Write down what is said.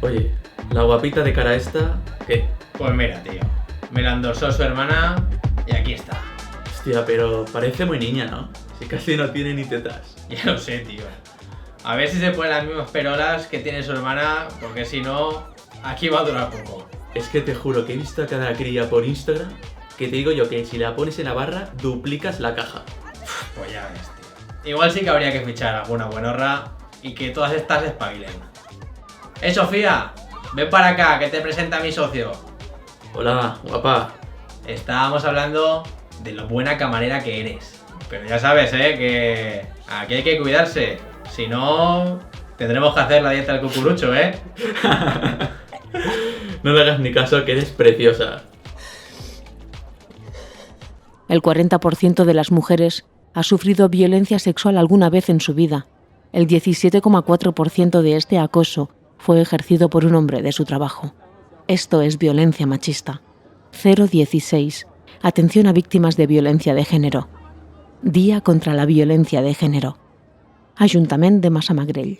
Oye, la guapita de cara esta, ¿qué? Pues mira, tío, me la endorsó su hermana y aquí está. Hostia, pero parece muy niña, ¿no? Si casi no tiene ni tetas. Ya lo sé, tío. A ver si se pone las mismas perolas que tiene su hermana, porque si no, aquí va a durar poco. Es que te juro que he visto a cada cría por Instagram que te digo yo que si la pones en la barra, duplicas la caja. Pues ya ves, tío. Igual sí que habría que fichar alguna buenorra y que todas estas espabilen. Sofía, ven para acá, que te presenta mi socio. Hola, guapa. Estábamos hablando de lo buena camarera que eres. Pero ya sabes, que aquí hay que cuidarse. Si no, tendremos que hacer la dieta del cucurucho, No le hagas ni caso, que eres preciosa. El 40% de las mujeres ha sufrido violencia sexual alguna vez en su vida. El 17,4% de este acoso fue ejercido por un hombre de su trabajo. Esto es violencia machista. 016. Atención a víctimas de violencia de género. Día contra la violencia de género. Ajuntament de Massamagrell.